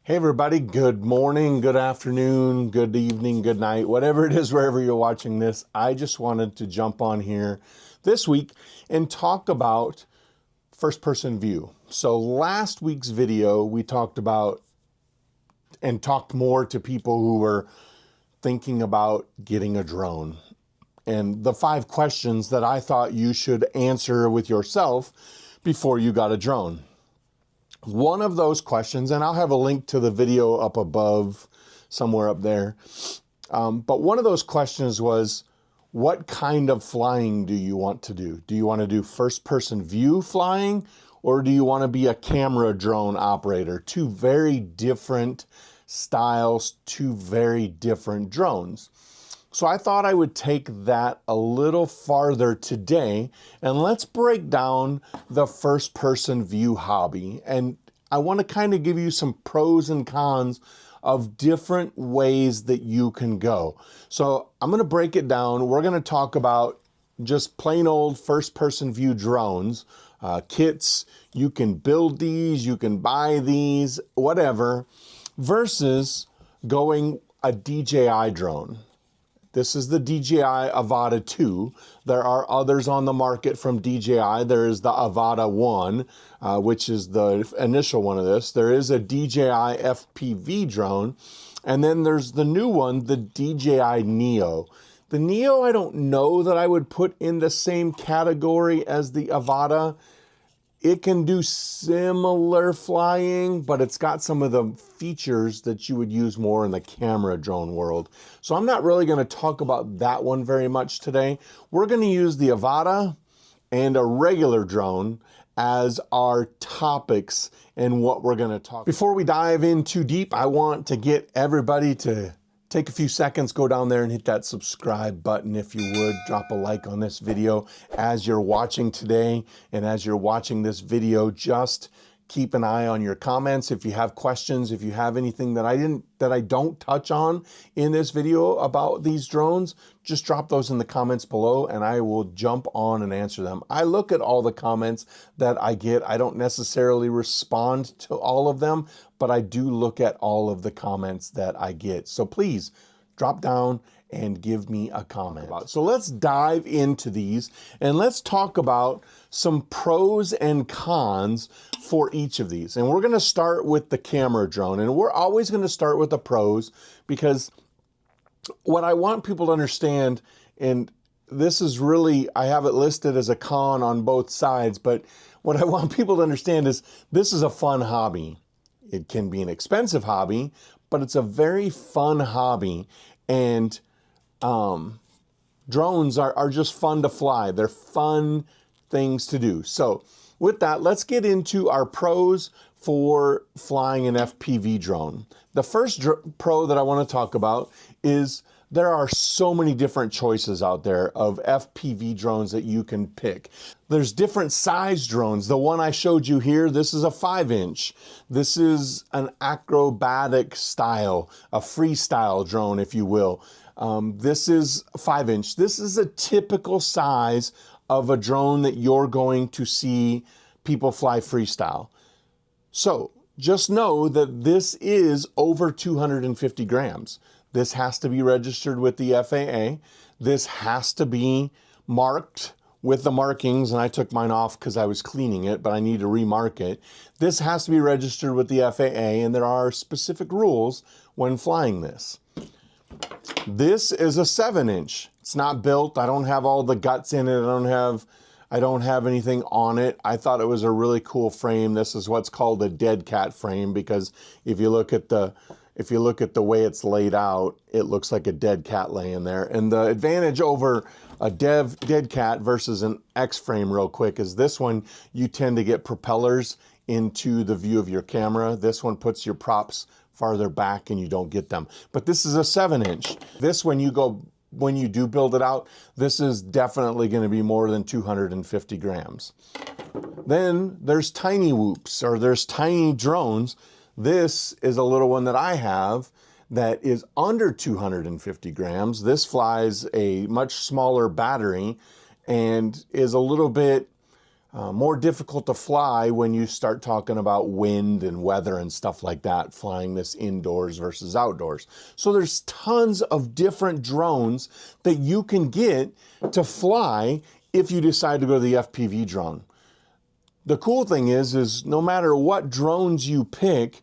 Hey everybody, good morning, good afternoon, good evening, good night, whatever it is, wherever you're watching this. I just wanted to jump on here this week and talk about first person view. So last week's video, we talked about and talked more to people who were thinking about getting a drone. And the 5 questions that I thought you should answer with yourself before you got a drone. One of those questions, and I'll have a link to the video up above, somewhere up there. But one of those questions was, what kind of flying do you want to do? Do you want to do first person view flying, or do you want to be a camera drone operator? 2 very different styles, 2 very different drones. So I thought I would take that a little farther today, and let's break down the first person view hobby. And I want to kind of give you some pros and cons of different ways that you can go. So I'm going to break it down. We're going to talk about just plain old first person view drones, kits. You can build these, you can buy these, whatever, versus going a DJI drone. This is the DJI Avata 2. There are others on the market from DJI. There is the Avata 1, which is the initial one of this. There is a DJI FPV drone. And then there's the new one, the DJI Neo. The Neo, I don't know that I would put in the same category as the Avata. It can do similar flying, but it's got some of the features that you would use more in the camera drone world. So I'm not really going to talk about that one very much today. We're going to use the Avata and a regular drone as our topics and what we're going to talk about. Before we dive in too deep, I want to get everybody to take a few seconds, go down there and hit that subscribe button if you would. Drop a like on this video as you're watching today. And as you're watching this video, just keep an eye on your comments. If you have questions, if you have anything that I don't touch on in this video about these drones, just drop those in the comments below and I will jump on and answer them. I look at all the comments that I get. I don't necessarily respond to all of them, but I do look at all of the comments that I get. So please drop down and give me a comment. So let's dive into these and let's talk about some pros and cons for each of these. And we're going to start with the camera drone, and we're always going to start with the pros because what I want people to understand, and this is really, I have it listed as a con on both sides, but what I want people to understand is this is a fun hobby. It can be an expensive hobby, but it's a very fun hobby. And drones are just fun to fly. They're fun things to do. So with that, let's get into our pros for flying an FPV drone. The first pro that I want to talk about is there are so many different choices out there of FPV drones that you can pick. There's different size drones. The one I showed you here, this is a 5-inch. This is an acrobatic style, a freestyle drone, if you will. This is 5-inch. This is a typical size of a drone that you're going to see people fly freestyle. So just know that this is over 250 grams. This has to be registered with the FAA. This has to be marked with the markings, and I took mine off because I was cleaning it, but I need to remark it. This has to be registered with the FAA, and there are specific rules when flying this. This is a 7-inch. It's not built. I don't have all the guts in it. I don't have anything on it. I thought it was a really cool frame. This is what's called a dead cat frame, because if you look at the way it's laid out, it looks like a dead cat laying there. And the advantage over a dead cat versus an X frame real quick is this one, you tend to get propellers into the view of your camera. This one puts your props farther back and you don't get them. But this is a 7-inch. This, when you do build it out, this is definitely going to be more than 250 grams. Then there's tiny whoops, or there's tiny drones. This is a little one that I have that is under 250 grams. This flies a much smaller battery and is a little bit more difficult to fly when you start talking about wind and weather and stuff like that, flying this indoors versus outdoors. So there's tons of different drones that you can get to fly if you decide to go to the FPV drone. The cool thing is no matter what drones you pick,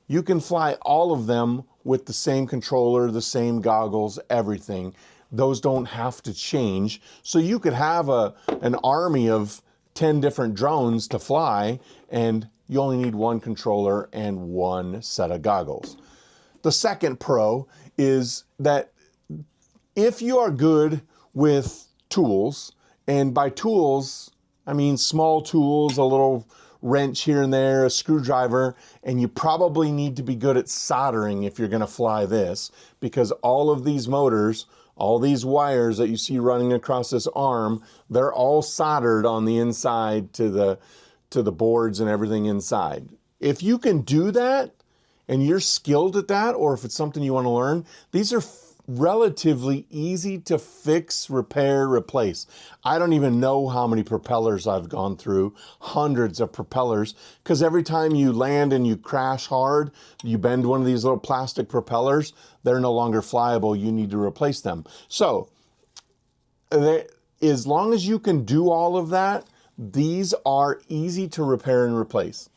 you can fly all of them with the same controller, the same goggles, everything. Those don't have to change. So you could have an army of 10 different drones to fly, and you only need one controller and one set of goggles. The second pro is that if you are good with tools, and by tools, I mean small tools, a little wrench here and there, a screwdriver, and you probably need to be good at soldering if you're gonna fly this, because all of these motors, all these wires that you see running across this arm, they're all soldered on the inside to the boards and everything inside. If you can do that and you're skilled at that, or if it's something you want to learn, these are relatively easy to fix, repair, replace. I don't even know how many propellers I've gone through, hundreds of propellers, because every time you land and you crash hard, you bend one of these little plastic propellers, they're no longer flyable, you need to replace them. So, as long as you can do all of that, these are easy to repair and replace.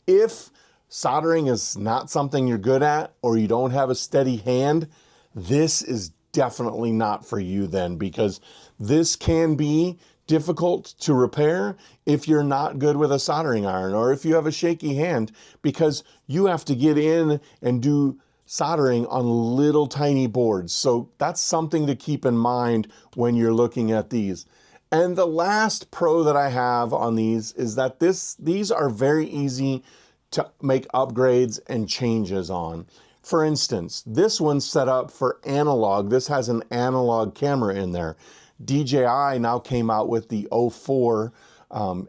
If soldering is not something you're good at, or you don't have a steady hand, this is definitely not for you then, because this can be difficult to repair if you're not good with a soldering iron, or if you have a shaky hand, because you have to get in and do soldering on little tiny boards. So that's something to keep in mind when you're looking at these. And the last pro that I have on these is that these are very easy to make upgrades and changes on. For instance, this one's set up for analog. This has an analog camera in there. DJI now came out with the 04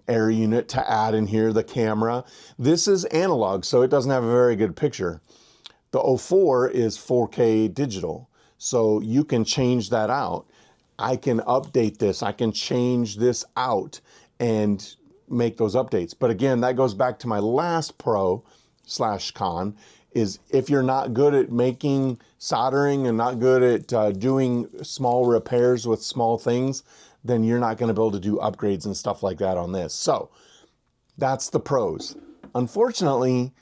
air unit to add in here, the camera. This is analog, so it doesn't have a very good picture. The 04 is 4K digital, so you can change that out. I can update this. I can change this out and make those updates. But again, that goes back to my last pro / con, is if you're not good at making soldering and not good at doing small repairs with small things, then you're not going to be able to do upgrades and stuff like that on this. So that's the pros. Unfortunately,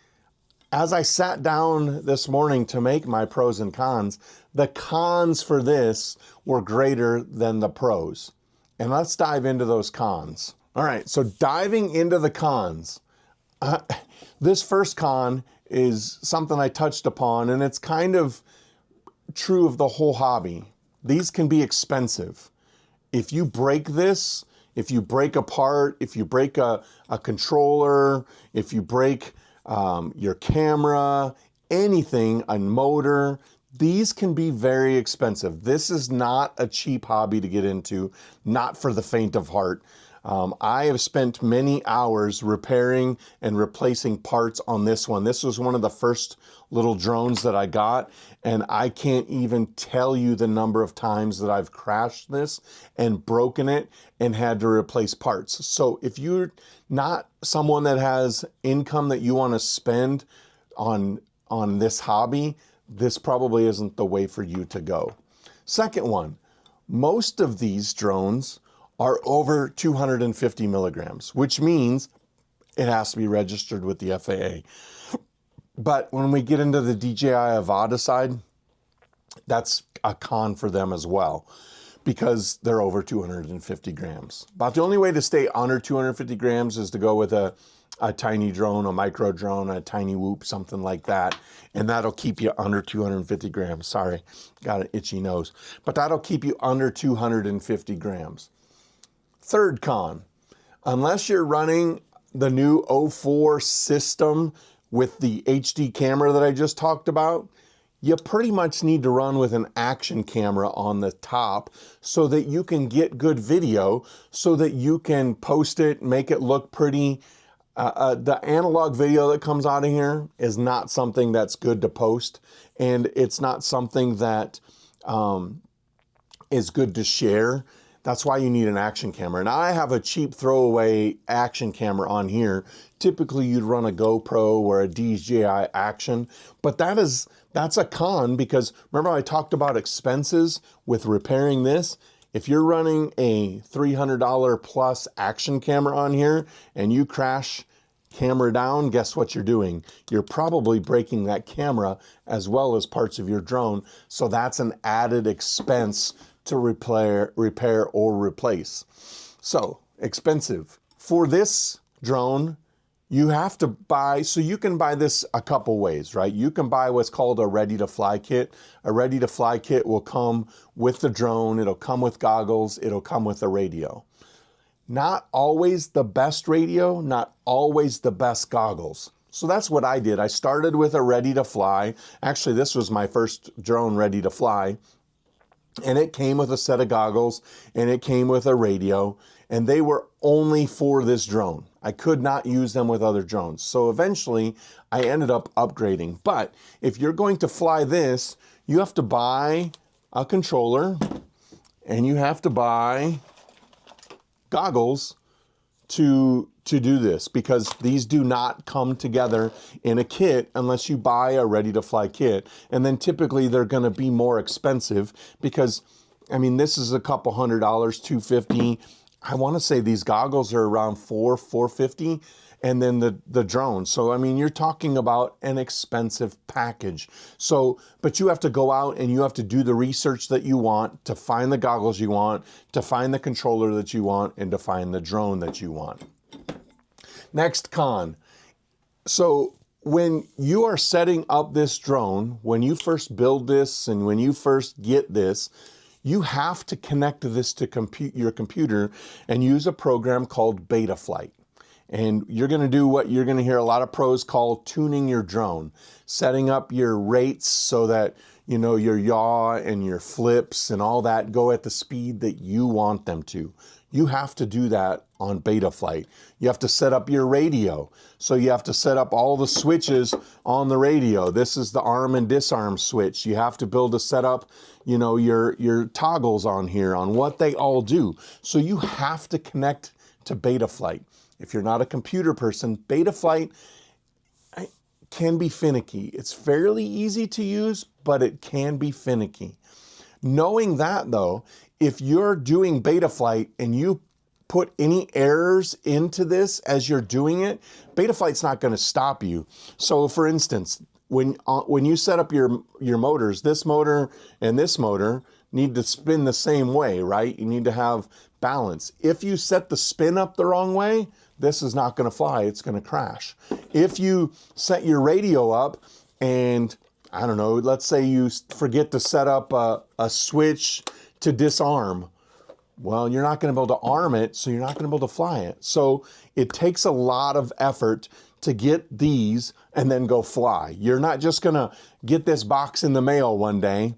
as I sat down this morning to make my pros and cons, the cons for this were greater than the pros. And let's dive into those cons. All right, so diving into the cons. This first con is something I touched upon, and it's kind of true of the whole hobby. These can be expensive. If you break this, if you break a part, if you break a controller, if you break your camera, anything, a motor, these can be very expensive. This is not a cheap hobby to get into, not for the faint of heart. I have spent many hours repairing and replacing parts on this one. This was one of the first little drones that I got, and I can't even tell you the number of times that I've crashed this and broken it and had to replace parts. So if you're not someone that has income that you want to spend on this hobby, this probably isn't the way for you to go. Second one, most of these drones are over 250 milligrams, which means it has to be registered with the FAA. But when we get into the DJI Avata side, that's a con for them as well, because they're over 250 grams. About the only way to stay under 250 grams is to go with a tiny drone, a micro drone, a tiny whoop, something like that. And that'll keep you under 250 grams. Sorry, got an itchy nose. But that'll keep you under 250 grams. Third con, unless you're running the new 04 system with the HD camera that I just talked about, you pretty much need to run with an action camera on the top so that you can get good video, so that you can post it, make it look pretty. The analog video that comes out of here is not something that's good to post, and it's not something that is good to share. That's why you need an action camera. And I have a cheap throwaway action camera on here. Typically you'd run a GoPro or a DJI Action, but that's a con, because remember I talked about expenses with repairing this? If you're running a $300 plus action camera on here and you crash camera down, guess what you're doing? You're probably breaking that camera as well as parts of your drone. So that's an added expense to repair or replace. So expensive. For this drone, you have to buy, so you can buy this a couple ways, right? You can buy what's called a ready-to-fly kit. A ready-to-fly kit will come with the drone, it'll come with goggles, it'll come with a radio. Not always the best radio, not always the best goggles. So that's what I did. I started with a ready-to-fly. Actually, this was my first drone ready to fly. And it came with a set of goggles and it came with a radio, and they were only for this drone. I could not use them with other drones. So eventually I ended up upgrading. But if you're going to fly this, you have to buy a controller and you have to buy goggles to do this, because these do not come together in a kit unless you buy a ready-to-fly kit. And then typically they're going to be more expensive because, I mean, this is a couple $100, $250. I want to say these goggles are around $450, and then the drone. So, I mean, you're talking about an expensive package. So, but you have to go out and you have to do the research that you want to find the goggles you want, to find the controller that you want, and to find the drone that you want. Next con. So when you are setting up this drone, when you first build this and when you first get this, you have to connect this to your computer and use a program called Betaflight. And you're going to do what you're going to hear a lot of pros call tuning your drone, setting up your rates so that, you know, your yaw and your flips and all that go at the speed that you want them to. You have to do that on Betaflight. You have to set up your radio. So you have to set up all the switches on the radio. This is the arm and disarm switch. You have to build a setup, you know, your toggles on here, on what they all do. So you have to connect to Betaflight. If you're not a computer person, Betaflight can be finicky. It's fairly easy to use, but it can be finicky. Knowing that though, if you're doing Betaflight and you put any errors into this as you're doing it, Betaflight's not going to stop you. So for instance, when you set up your motors, this motor and this motor need to spin the same way, right? You need to have balance. If you set the spin up the wrong way, this is not going to fly. It's going to crash. If you set your radio up and, I don't know, let's say you forget to set up a switch to disarm, well, you're not going to be able to arm it, so you're not going to be able to fly it. So it takes a lot of effort to get these and then go fly. You're not just going to get this box in the mail one day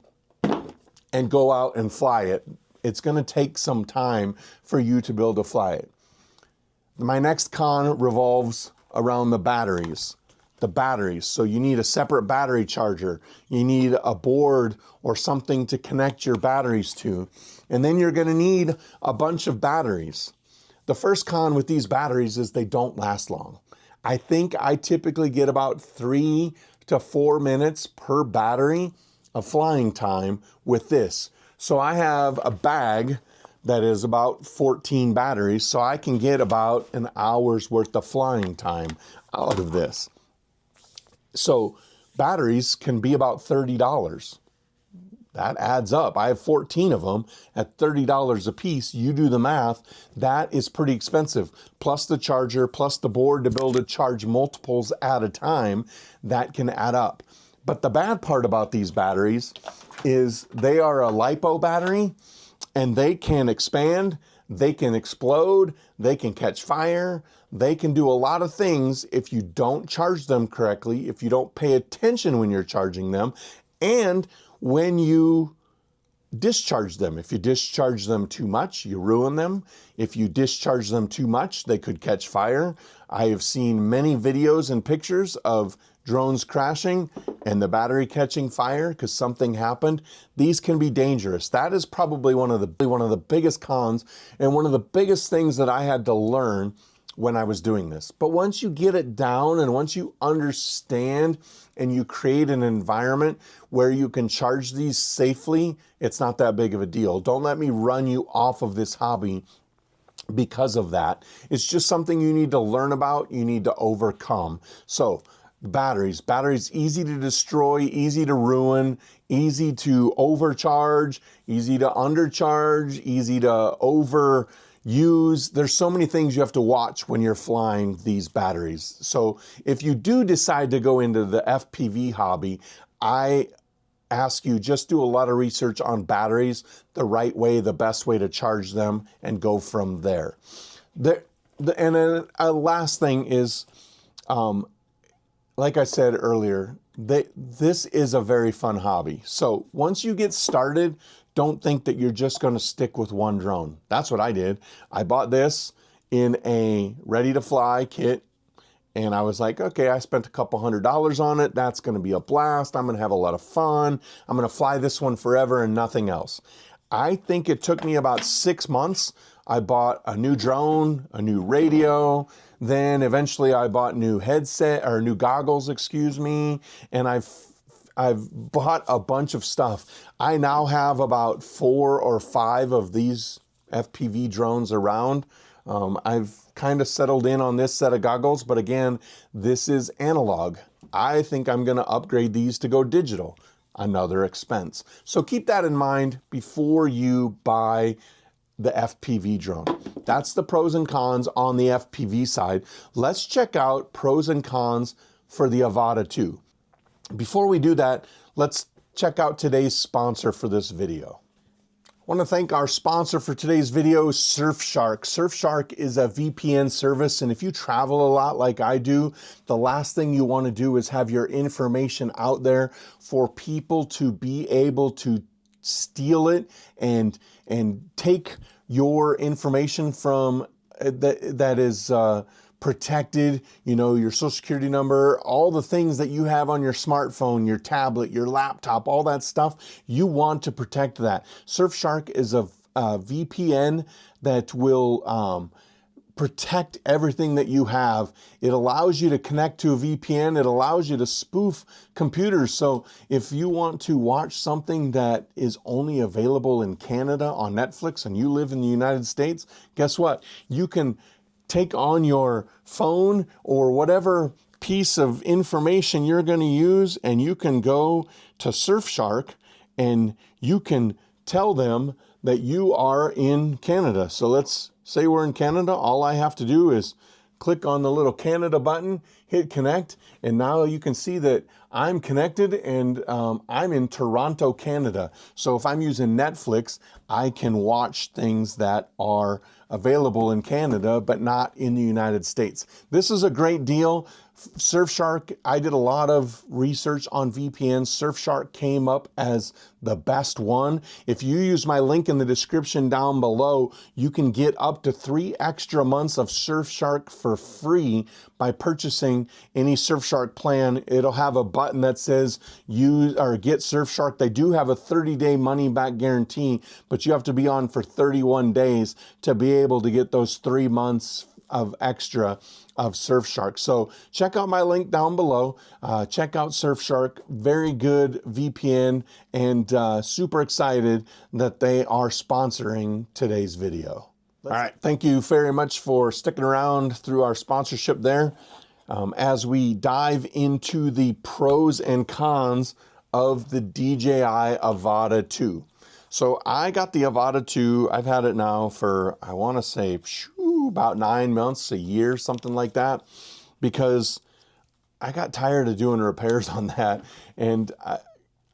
and go out and fly it. It's going to take some time for you to be able to fly it. My next con revolves around the batteries. The batteries. So you need a separate battery charger. You need a board or something to connect your batteries to. And then you're going to need a bunch of batteries. The first con with these batteries is they don't last long. I think I typically get about 3 to 4 minutes per battery of flying time with this. So I have a bag that is about 14 batteries, so I can get about an hour's worth of flying time out of this. So batteries can be about $30. That adds up. I have 14 of them at $30 a piece. You do the math. That is pretty expensive. Plus the charger, plus the board to be able to charge multiples at a time, that can add up. But the bad part about these batteries is they are a LiPo battery, and they can expand, they can explode, they can catch fire, they can do a lot of things if you don't charge them correctly, if you don't pay attention when you're charging them, and when you discharge them. If you discharge them too much, you ruin them. If you discharge them too much, they could catch fire. I have seen many videos and pictures of drones crashing and the battery catching fire because something happened, these can be dangerous. That is probably one of the biggest cons and one of the biggest things that I had to learn when I was doing this. But once you get it down and once you understand and you create an environment where you can charge these safely, it's not that big of a deal. Don't let me run you off of this hobby because of that. It's just something you need to learn about, you need to overcome. So batteries easy to destroy, easy to ruin, easy to overcharge, easy to undercharge, easy to overuse. There's so many things you have to watch when you're flying these batteries. So if you do decide to go into the FPV hobby, I ask you, just do a lot of research on batteries, the right way, the best way to charge them, and go from there. And then a last thing is, like I said earlier, this is a very fun hobby. So once you get started, don't think that you're just going to stick with one drone. That's what I did. I bought this in a ready-to-fly kit. And I was like, okay, I spent a couple $100s on it. That's going to be a blast. I'm going to have a lot of fun. I'm going to fly this one forever and nothing else. I think it took me about 6 months. I bought a new drone, a new radio. Then eventually I bought new goggles, excuse me. And I've bought a bunch of stuff. I now have about 4 or 5 of these FPV drones around. I've kind of settled in on this set of goggles, but again, this is analog. I think I'm going to upgrade these to go digital, another expense. So keep that in mind before you buy the FPV drone. That's the pros and cons on the FPV side. Let's check out pros and cons for the Avata 2. Before we do that, let's check out today's sponsor for this video. I want to thank our sponsor for today's video, Surfshark. Surfshark is a VPN service, and if you travel a lot like I do, the last thing you want to do is have your information out there for people to be able to steal it and take your information from that is protected, you know, your social security number, all the things that you have on your smartphone, your tablet, your laptop, all that stuff, you want to protect that. Surfshark is a VPN that will protect everything that you have. It allows you to connect to a VPN. It allows you to spoof computers. So if you want to watch something that is only available in Canada on Netflix and you live in the United States, guess what? You can take on your phone or whatever piece of information you're going to use, and you can go to Surfshark and you can tell them that you are in Canada. So let's say we're in Canada. All I have to do is click on the little Canada button, hit connect, and now you can see that I'm connected and I'm in Toronto, Canada. So if I'm using Netflix, I can watch things that are available in Canada, but not in the United States. This is a great deal. Surfshark, I did a lot of research on VPNs. Surfshark came up as the best one. If you use my link in the description down below, you can get up to 3 extra months of Surfshark for free by purchasing any Surfshark plan. It'll have a button that says use or get Surfshark. They do have a 30-day money-back guarantee, but you have to be on for 31 days to be able to get those 3 months of extra of Surfshark. So check out my link down below. Check out Surfshark. Very good VPN, and super excited that they are sponsoring today's video. All right. Thank you very much for sticking around through our sponsorship there. As we dive into the pros and cons of the DJI Avata 2. So I got the Avata 2. I've had it now for, I want to say, about 9 months, a year, something like that, because I got tired of doing repairs on that, and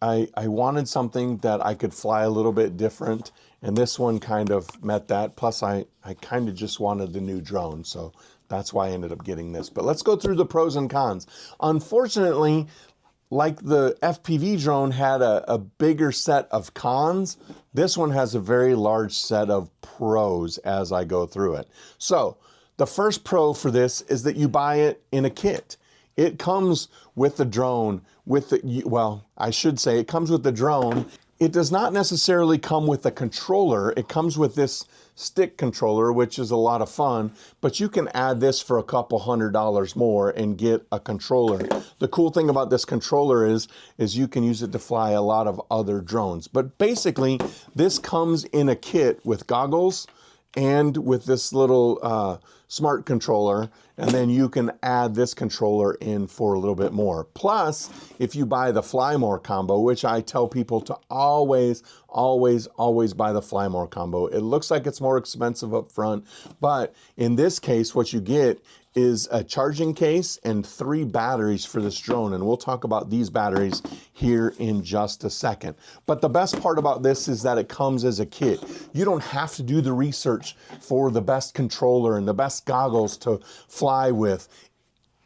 I wanted something that I could fly a little bit different, and this one kind of met that. Plus, I kind of just wanted the new drone, so that's why I ended up getting this. But let's go through the pros and cons. Unfortunately, like the FPV drone had a bigger set of cons, this one has a very large set of pros as I go through it. So the first pro for this is that you buy it in a kit. It comes with the drone, with the, well, I should say it comes with the drone. It does not necessarily come with a controller. It comes with this stick controller, which is a lot of fun, but you can add this for a couple $100 more and get a controller. The cool thing about this controller is you can use it to fly a lot of other drones. But basically, this comes in a kit with goggles and with this little smart controller, and then you can add this controller in for a little bit more. Plus, if you buy the Fly More combo, which I tell people to always buy the Fly More combo. It looks like it's more expensive up front, but in this case, what you get is a charging case and 3 batteries for this drone. And we'll talk about these batteries here in just a second. But the best part about this is that it comes as a kit. You don't have to do the research for the best controller and the best goggles to fly with.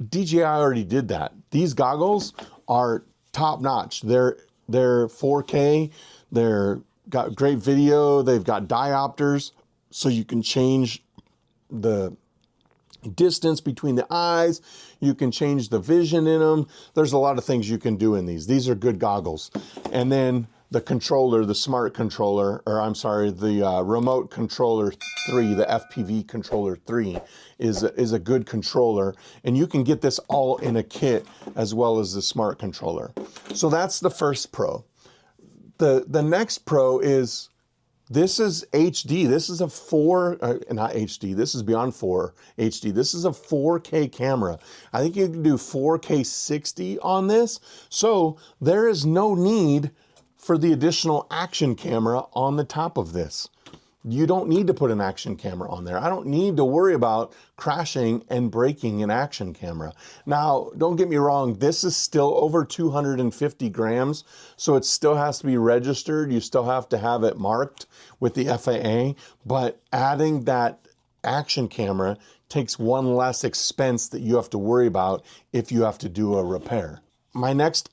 DJI already did that. These goggles are top notch. They're 4K, they're got great video, they've got diopters, so you can change the distance between the eyes, you can change the vision in them. There's a lot of things you can do in these. These are good goggles. And then the controller, the smart controller, or I'm sorry, the remote controller 3, the FPV controller 3 is a good controller. And you can get this all in a kit as well as the smart controller. So that's the first pro. The next pro is, this is HD. This is a not HD. This is beyond 4 HD. This is a 4K camera. I think you can do 4K 60 on this. So there is no need for the additional action camera on the top of this. You don't need to put an action camera on there. I don't need to worry about crashing and breaking an action camera. Now, don't get me wrong, this is still over 250 grams, so it still has to be registered. You still have to have it marked with the FAA, but adding that action camera takes one less expense that you have to worry about if you have to do a repair. My next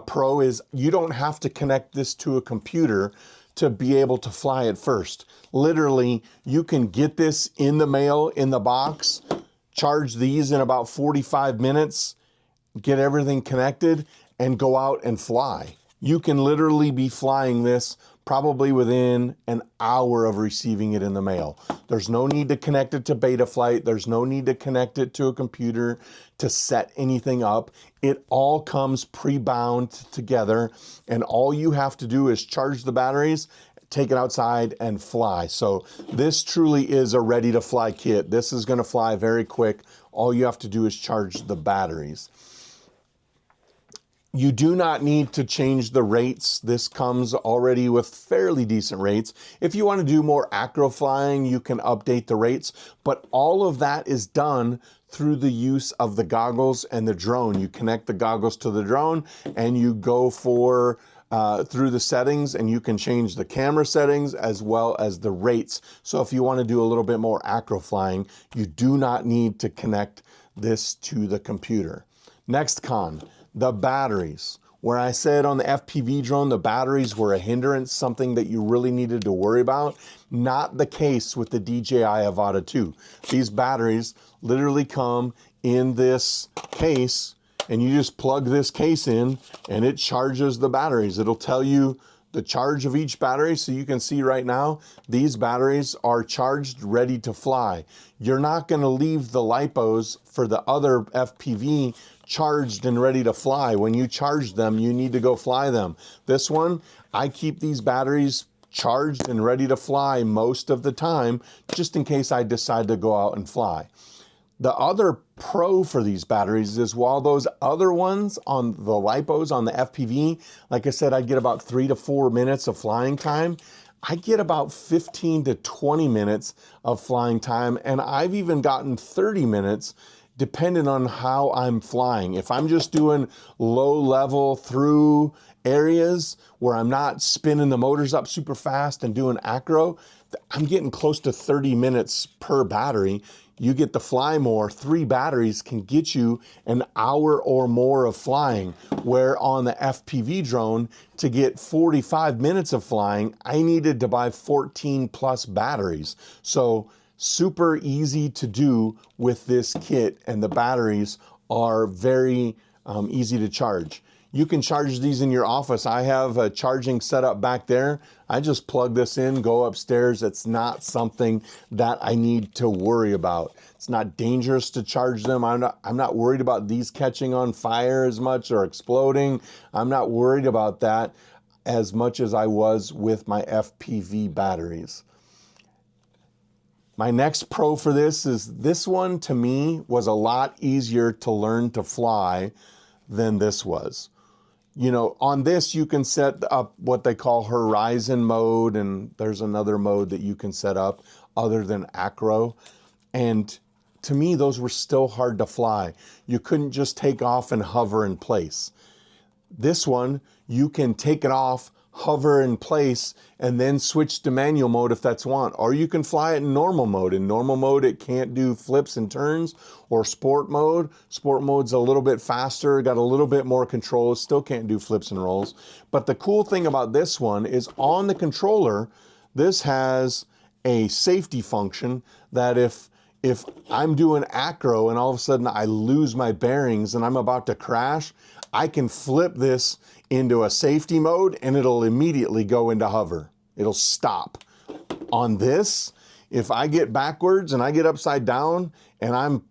pro is you don't have to connect this to a computer to be able to fly it first. Literally, you can get this in the mail, in the box, charge these in about 45 minutes, get everything connected, and go out and fly. You can literally be flying this probably within an hour of receiving it in the mail. There's no need to connect it to Betaflight. There's no need to connect it to a computer to set anything up. It all comes pre-bound together, and all you have to do is charge the batteries, take it outside, and fly. So this truly is a ready-to-fly kit. This is going to fly very quick. All you have to do is charge the batteries. You do not need to change the rates. This comes already with fairly decent rates. If you want to do more acro flying, you can update the rates, but all of that is done through the use of the goggles and the drone. You connect the goggles to the drone and you go for through the settings, and you can change the camera settings as well as the rates. So if you want to do a little bit more acro flying, you do not need to connect this to the computer. Next con, the batteries. Where I said on the FPV drone, the batteries were a hindrance, something that you really needed to worry about. Not the case with the DJI Avata 2. These batteries literally come in this case, and you just plug this case in and it charges the batteries. It'll tell you the charge of each battery, so you can see right now, these batteries are charged, ready to fly. You're not gonna leave the lipos for the other FPV charged and ready to fly. When you charge them, you need to go fly them. This one, I keep these batteries charged and ready to fly most of the time, just in case I decide to go out and fly. The other pro for these batteries is while those other ones on the lipos, on the FPV, like I said, I get about 3 to 4 minutes of flying time. I get about 15 to 20 minutes of flying time, and I've even gotten 30 minutes depending on how I'm flying. If I'm just doing low level through areas where I'm not spinning the motors up super fast and doing acro, I'm getting close to 30 minutes per battery. You get the Fly More, 3 batteries can get you an hour or more of flying, where on the FPV drone, to get 45 minutes of flying, I needed to buy 14 plus batteries. So super easy to do with this kit, and the batteries are very easy to charge. You can charge these in your office. I have a charging setup back there. I just plug this in, go upstairs. It's not something that I need to worry about. It's not dangerous to charge them. I'm not worried about these catching on fire as much or exploding. I'm not worried about that as much as I was with my FPV batteries. My next pro for this is this one, to me, was a lot easier to learn to fly than this was. You know, on this, you can set up what they call horizon mode, and there's another mode that you can set up other than acro. And to me, those were still hard to fly. You couldn't just take off and hover in place. This one, you can take it off, hover in place, and then switch to manual mode if that's want. Or you can fly it in normal mode. In normal mode, it can't do flips and turns. Or sport mode. Sport mode's a little bit faster, got a little bit more control, still can't do flips and rolls. But the cool thing about this one is on the controller, this has a safety function that if I'm doing acro and all of a sudden I lose my bearings and I'm about to crash, I can flip this into a safety mode and it'll immediately go into hover. It'll stop. On this, if I get backwards and I get upside down and I'm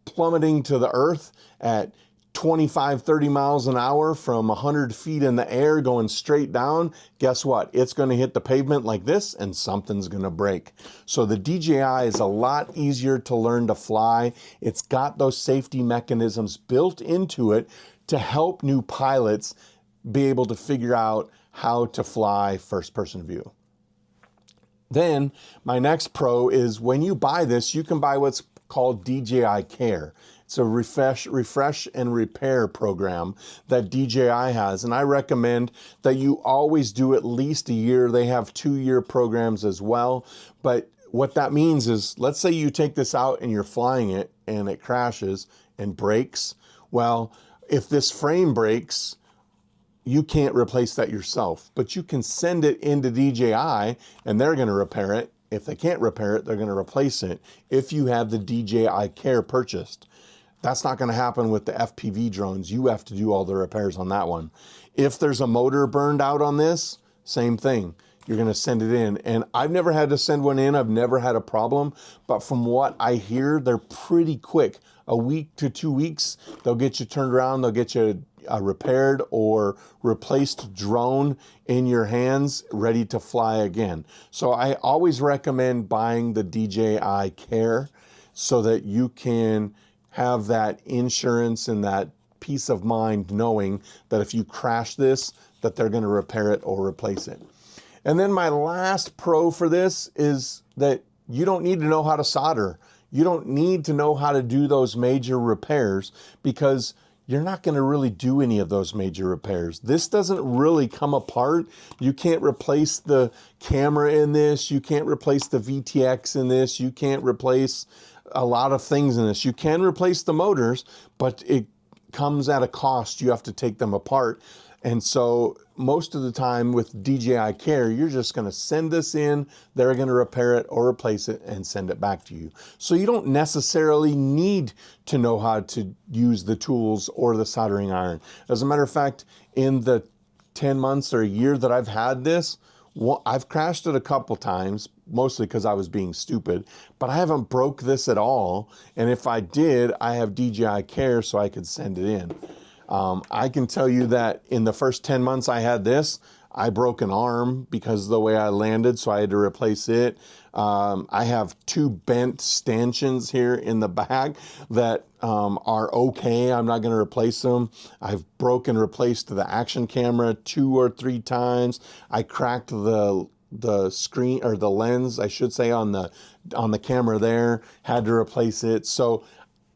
plummeting to the earth at 25, 30 miles an hour from 100 feet in the air going straight down, guess what? It's going to hit the pavement like this and something's going to break. So the DJI is a lot easier to learn to fly. It's got those safety mechanisms built into it to help new pilots be able to figure out how to fly first-person view. Then my next pro is when you buy this, you can buy what's called DJI Care. It's a refresh and repair program that DJI has, and I recommend that you always do at least a year. They have 2-year programs as well, but what that means is, let's say you take this out and you're flying it and it crashes and breaks. Well, if this frame breaks, you can't replace that yourself, but you can send it into DJI and they're going to repair it. If they can't repair it, they're going to replace it if you have the DJI Care purchased. That's not going to happen with the FPV drones. You have to do all the repairs on that one. If there's a motor burned out on this, same thing. You're going to send it in. And I've never had to send one in. I've never had a problem. But from what I hear, they're pretty quick. A week to 2 weeks, they'll get you turned around. They'll get you a repaired or replaced drone in your hands, ready to fly again. So I always recommend buying the DJI Care so that you can have that insurance and that peace of mind knowing that if you crash this, that they're going to repair it or replace it. And then my last pro for this is that you don't need to know how to solder. You don't need to know how to do those major repairs because you're not going to really do any of those major repairs. This doesn't really come apart. You can't replace the camera in this. You can't replace the VTX in this. You can't replace a lot of things in this. You can replace the motors, but it comes at a cost. You have to take them apart. And so most of the time with DJI Care, you're just going to send this in, they're going to repair it or replace it and send it back to you. So you don't necessarily need to know how to use the tools or the soldering iron. As a matter of fact, in the 10 months or a year that I've had this, I've crashed it a couple times, mostly because I was being stupid, but I haven't broke this at all. And if I did, I have DJI Care so I could send it in. I can tell you that in the first 10 months I had this, I broke an arm because of the way I landed, so I had to replace it. I have 2 bent stanchions here in the back that are okay. I'm not going to replace them. I've broken and replaced the action camera 2 or 3 times. I cracked the screen or the lens, I should say, on the camera there. Had to replace it. So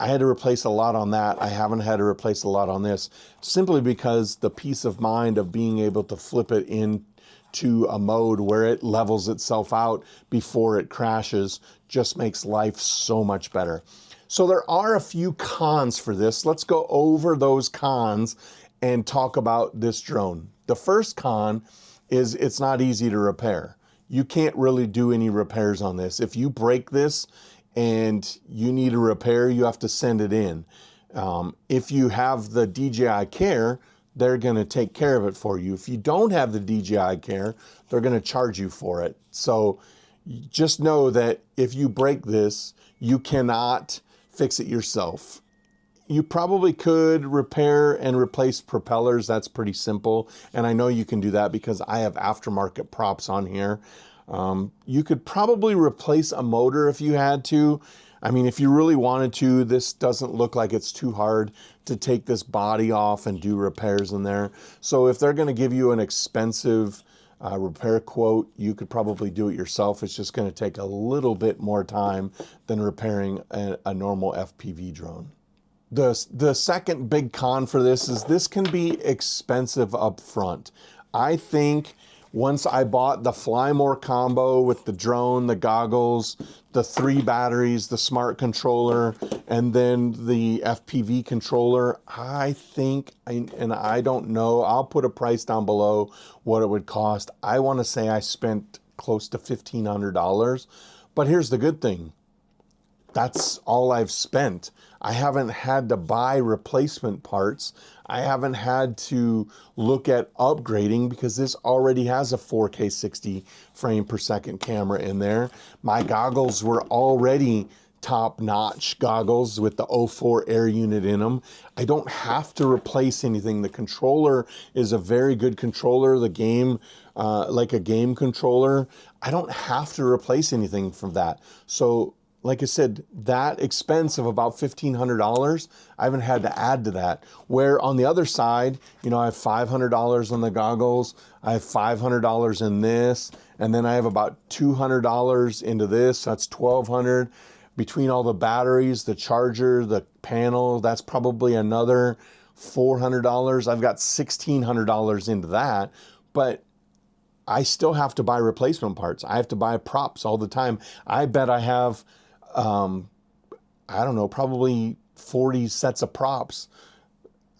I had to replace a lot on that. I haven't had to replace a lot on this, simply because the peace of mind of being able to flip it into a mode where it levels itself out before it crashes just makes life so much better. So there are a few cons for this. Let's go over those cons and talk about this drone. The first con is it's not easy to repair. You can't really do any repairs on this. If you break this and you need a repair, you have to send it in. If you have the DJI Care, they're going to take care of it for you. If you don't have the DJI Care, they're going to charge you for it. So just know that if you break this, you cannot fix it yourself. You probably could repair and replace propellers. That's pretty simple. And I know you can do that because I have aftermarket props on here. You could probably replace a motor if you had to. I mean, if you really wanted to, this doesn't look like it's too hard to take this body off and do repairs in there. So if they're going to give you an expensive repair quote, you could probably do it yourself. It's just going to take a little bit more time than repairing a normal FPV drone. The second big con for this is this can be expensive up front. I think once I bought the Fly More combo with the drone, the goggles, the 3 batteries, the smart controller, and then the FPV controller, I think, and I don't know, I'll put a price down below what it would cost. I want to say I spent close to $1,500. But here's the good thing. That's all I've spent. I haven't had to buy replacement parts. I haven't had to look at upgrading because this already has a 4K 60 frame per second camera in there. My goggles were already top-notch goggles with the 04 air unit in them. I don't have to replace anything. The controller is a very good controller. The game, like a game controller, I don't have to replace anything from that. So like I said, that expense of about $1,500, I haven't had to add to that. Where on the other side, you know, I have $500 on the goggles, I have $500 in this, and then I have about $200 into this, that's $1,200. Between all the batteries, the charger, the panel, that's probably another $400. I've got $1,600 into that, but I still have to buy replacement parts. I have to buy props all the time. I bet I have I don't know, probably 40 sets of props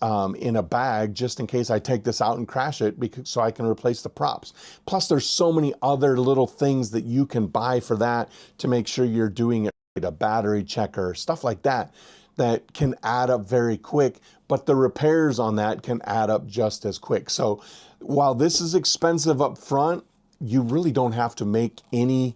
in a bag just in case I take this out and crash it so I can replace the props. Plus there's so many other little things that you can buy for that to make sure you're doing it right, a battery checker, stuff like that, that can add up very quick, but the repairs on that can add up just as quick. So while this is expensive up front, you really don't have to make any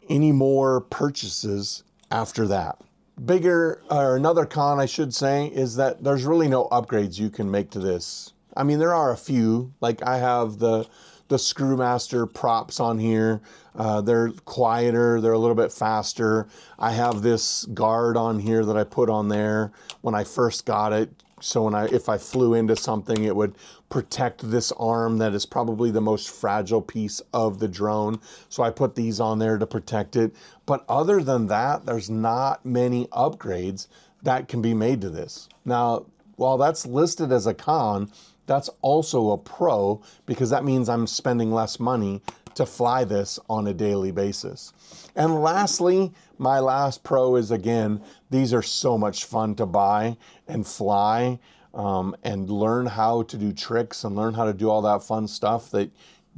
more purchases after that. Bigger, or another con I should say, is that there's really no upgrades you can make to this. I mean, there are a few, like I have the Screwmaster props on here. They're quieter, they're a little bit faster. I have this guard on here that I put on there when I first got it. So if I flew into something, it would protect this arm that is probably the most fragile piece of the drone. So I put these on there to protect it. But other than that, there's not many upgrades that can be made to this. Now, while that's listed as a con, that's also a pro because that means I'm spending less money to fly this on a daily basis. And lastly, my last pro is, again, these are so much fun to buy and fly and learn how to do tricks and learn how to do all that fun stuff that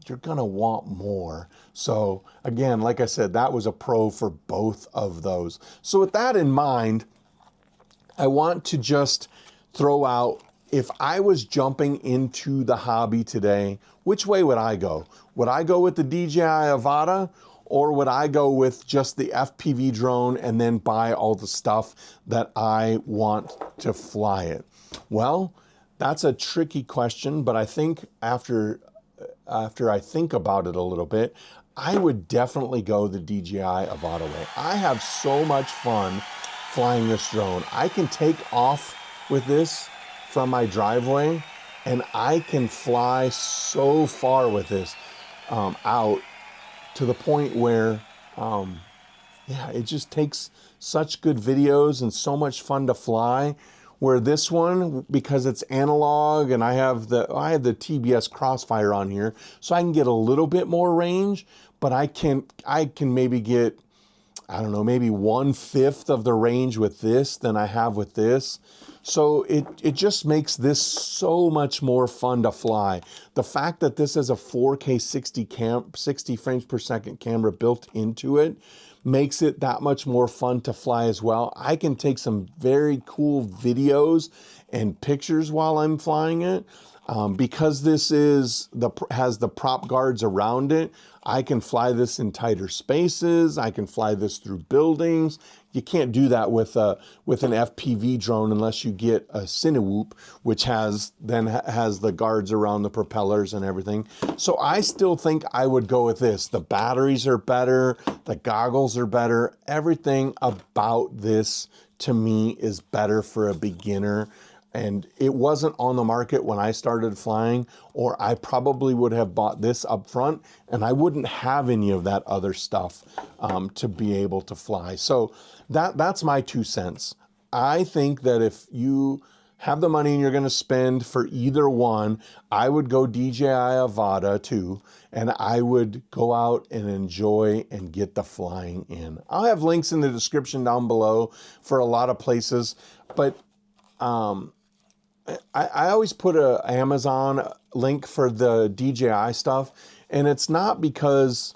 you're gonna want more. So again, like I said, that was a pro for both of those. So with that in mind, I want to just throw out, if I was jumping into the hobby today, which way would I go? Would I go with the DJI Avata, or would I go with just the FPV drone and then buy all the stuff that I want to fly it? Well, that's a tricky question, but I think after I think about it a little bit, I would definitely go the DJI Avata way. I have so much fun flying this drone. I can take off with this from my driveway and I can fly so far with this out to the point where, yeah, it just takes such good videos and so much fun to fly. Where this one, because it's analog and I have the TBS Crossfire on here, so I can get a little bit more range, but I can maybe get, I don't know, maybe 1/5 of the range with this than I have with this. So it just makes this so much more fun to fly. The fact that this has a 4K 60 frames per second camera built into it makes it that much more fun to fly as well. I can take some very cool videos and pictures while I'm flying it. Because this is has the prop guards around it, I can fly this in tighter spaces. I can fly this through buildings. You can't do that with an FPV drone unless you get a Cinewhoop, which has the guards around the propellers and everything. So I still think I would go with this. The batteries are better. The goggles are better. Everything about this to me is better for a beginner. And it wasn't on the market when I started flying, or I probably would have bought this up front and I wouldn't have any of that other stuff to be able to fly. So that's my 2 cents. I think that if you have the money and you're going to spend for either one, I would go DJI Avata too, and I would go out and enjoy and get the flying in. I'll have links in the description down below for a lot of places, but I always put a Amazon link for the DJI stuff, and it's not because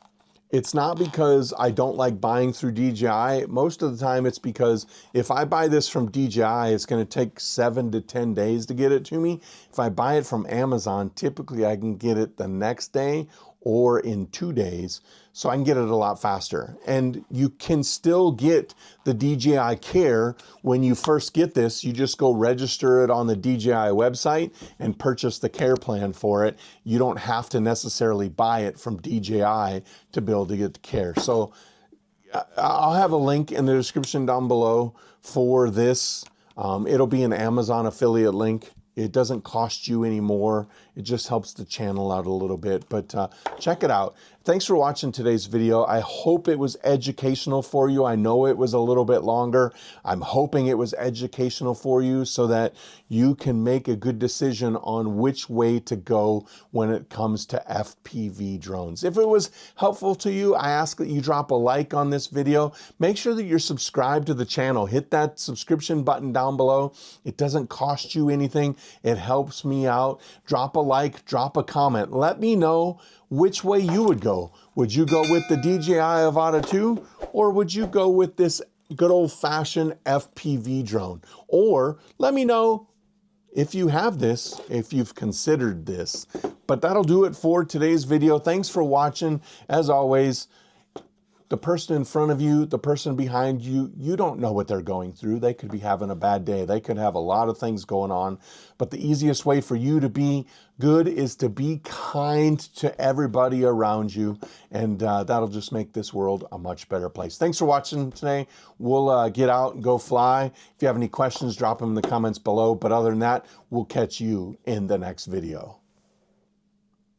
I don't like buying through DJI. Most of the time it's because if I buy this from DJI, it's going to take 7 to 10 days to get it to me. If I buy it from Amazon, typically I can get it the next day or in 2 days, so I can get it a lot faster. And you can still get the DJI Care when you first get this. You just go register it on the DJI website and purchase the Care plan for it. You don't have to necessarily buy it from DJI to be able to get the Care. So I'll have a link in the description down below for this. It'll be an Amazon affiliate link. It doesn't cost you any more. It just helps the channel out a little bit, but check it out. Thanks for watching today's video. I hope it was educational for you. I know it was a little bit longer. I'm hoping it was educational for you so that you can make a good decision on which way to go when it comes to FPV drones. If it was helpful to you, I ask that you drop a like on this video. Make sure that you're subscribed to the channel. Hit that subscription button down below. It doesn't cost you anything. It helps me out. Drop a like, drop a comment. Let me know which way you would go. Would you go with the DJI Avata 2, or would you go with this good old-fashioned FPV drone? Or let me know if you have this, if you've considered this. But that'll do it for today's video. Thanks for watching. As always, the person in front of you, the person behind you, you don't know what they're going through. They could be having a bad day. They could have a lot of things going on. But the easiest way for you to be good is to be kind to everybody around you. And that'll just make this world a much better place. Thanks for watching today. We'll get out and go fly. If you have any questions, drop them in the comments below. But other than that, we'll catch you in the next video.